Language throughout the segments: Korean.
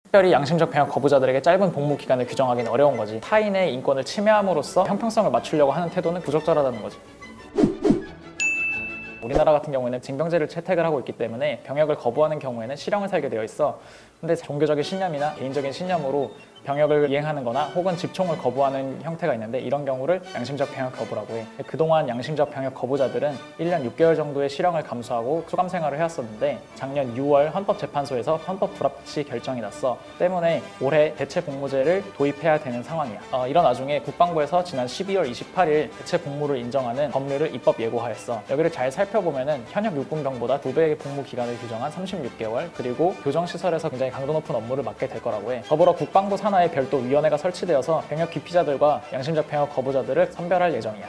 특별히 양심적 병역 거부자들에게 짧은 복무 기간을 규정하기는 어려운 거지. 타인의 인권을 침해함으로써 형평성을 맞추려고 하는 태도는 부적절하다는 거지. 우리나라 같은 경우에는 징병제를 채택을 하고 있기 때문에 병역을 거부하는 경우에는 실형을 살게 되어 있어. 근데 종교적인 신념이나 개인적인 신념으로 병역을 이행하는 거나 혹은 집총을 거부하는 형태가 있는데, 이런 경우를 양심적 병역 거부라고 해. 그동안 양심적 병역 거부자들은 1년 6개월 정도의 실형을 감수하고 수감 생활을 해왔었는데, 작년 6월 헌법재판소에서 헌법 불합치 결정이 났어. 때문에 올해 대체 복무제를 도입해야 되는 상황이야. 이런 와중에 국방부에서 지난 12월 28일 대체 복무를 인정하는 법률을 입법 예고하였어. 여기를 잘 살펴보면은 현역 육군병보다 2배의 복무 기간을 규정한 36개월, 그리고 교정시설에서 굉장히 강도 높은 업무를 맡게 될 거라고 해. 더불어 국방부 산하의 별도 위원회가 설치되어서 병역 기피자들과 양심적 병역 거부자들을 선별할 예정이야.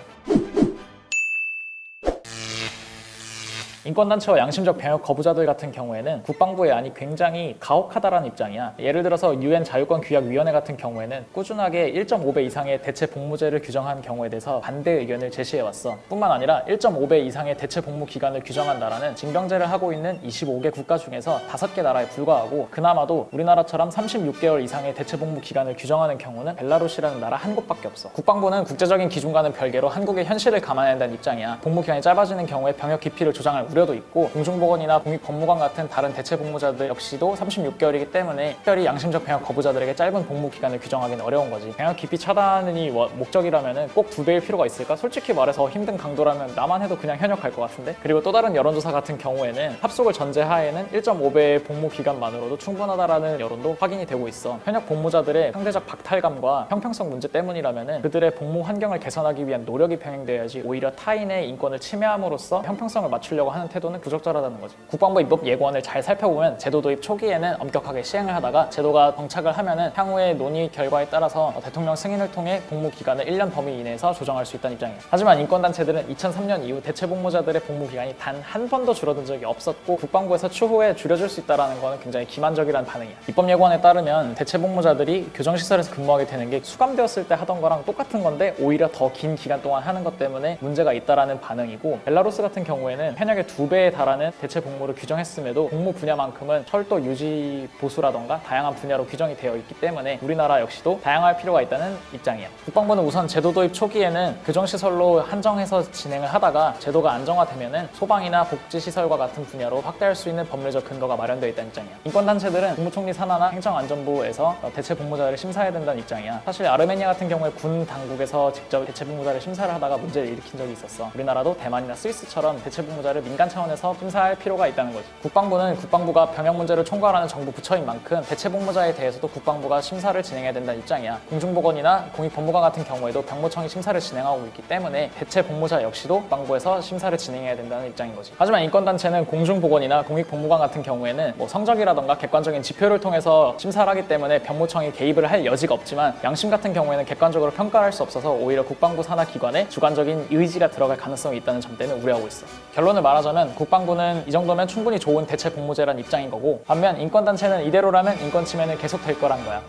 인권단체와 양심적 병역 거부자들 같은 경우에는 국방부의 안이 굉장히 가혹하다라는 입장이야. 예를 들어서 UN 자유권규약위원회 같은 경우에는 꾸준하게 1.5배 이상의 대체 복무제를 규정한 경우에 대해서 반대 의견을 제시해왔어. 뿐만 아니라 1.5배 이상의 대체 복무 기간을 규정한 나라는 징병제를 하고 있는 25개 국가 중에서 5개 나라에 불과하고, 그나마도 우리나라처럼 36개월 이상의 대체 복무 기간을 규정하는 경우는 벨라루시라는 나라 한 곳밖에 없어. 국방부는 국제적인 기준과는 별개로 한국의 현실을 감안해야 한다는 입장이야. 복무 기간이 짧아지는 경우에 병역 기피를 조장할 우려도 있고, 공중보건이나 공익법무관 같은 다른 대체 복무자들 역시도 36개월이기 때문에 특별히 양심적 병역 거부자들에게 짧은 복무 기간을 규정하기는 어려운 거지. 병역 기피 차단이 목적이라면 꼭 2배일 필요가 있을까? 솔직히 말해서 힘든 강도라면 나만 해도 그냥 현역할 것 같은데? 그리고 또 다른 여론조사 같은 경우에는 합숙을 전제하에는 1.5배의 복무 기간만으로도 충분하다라는 여론도 확인이 되고 있어. 현역 복무자들의 상대적 박탈감과 형평성 문제 때문이라면 그들의 복무 환경을 개선하기 위한 노력이 병행되어야지, 오히려 타인의 인권을 침해함으로써 형평성을 맞추려고 하는 태도는 부적절하다는 거지. 국방부 입법 예고안을 잘 살펴보면 제도 도입 초기에는 엄격하게 시행을 하다가 제도가 정착을 하면은 향후의 논의 결과에 따라서 대통령 승인을 통해 복무 기간을 1년 범위 이내에서 조정할 수 있다는 입장이야. 하지만 인권단체들은 2003년 이후 대체 복무자들의 복무 기간이 단 한 번도 줄어든 적이 없었고, 국방부에서 추후에 줄여줄 수 있다는 것은 굉장히 기만적이라는 반응이야. 입법 예고안에 따르면 대체 복무자들이 교정시설에서 근무하게 되는 게 수감되었을 때 하던 거랑 똑같은 건데 오히려 더 긴 기간 동안 하는 것 때문에 문제가 있다라는 반응이고, 벨라루스 같은 경우에는 현역의 2배에 달하는 대체 복무를 규정했음에도 복무 분야만큼은 철도 유지 보수라던가 다양한 분야로 규정이 되어 있기 때문에 우리나라 역시도 다양할 필요가 있다는 입장이야. 국방부는 우선 제도 도입 초기에는 교정시설로 한정해서 진행을 하다가 제도가 안정화되면은 소방이나 복지시설과 같은 분야로 확대할 수 있는 법률적 근거가 마련되어 있다는 입장이야. 인권단체들은 국무총리 산하나 행정안전부에서 대체 복무자를 심사해야 된다는 입장이야. 사실 아르메니아 같은 경우에 군 당국에서 직접 대체 복무자를 심사를 하다가 문제를 일으킨 적이 있었어. 우리나라도 대만이나 스위스처럼 대체 복무자를 민간 차원에서 심사할 필요가 있다는 거지. 국방부가 병역 문제를 총괄하는 정부 부처인 만큼 대체 복무자에 대해서도 국방부가 심사를 진행해야 된다는 입장이야. 공중보건이나 공익법무관 같은 경우에도 병무청이 심사를 진행하고 있기 때문에 대체 복무자 역시도 국방부에서 심사를 진행해야 된다는 입장인 거지. 하지만 인권단체는 공중보건이나 공익법무관 같은 경우에는 성적이라던가 객관적인 지표를 통해서 심사를 하기 때문에 병무청이 개입을 할 여지가 없지만, 양심 같은 경우에는 객관적으로 평가할 수 없어서 오히려 국방부 산하 기관에 주관적인 의지가 들어갈 가능성이 있다는 점 때문에 우려하고 있어. 결론을 말하자면 국방부는 이 정도면 충분히 좋은 대체 복무제란 입장인 거고, 반면 인권단체는 이대로라면 인권 침해는 계속될 거란 거야.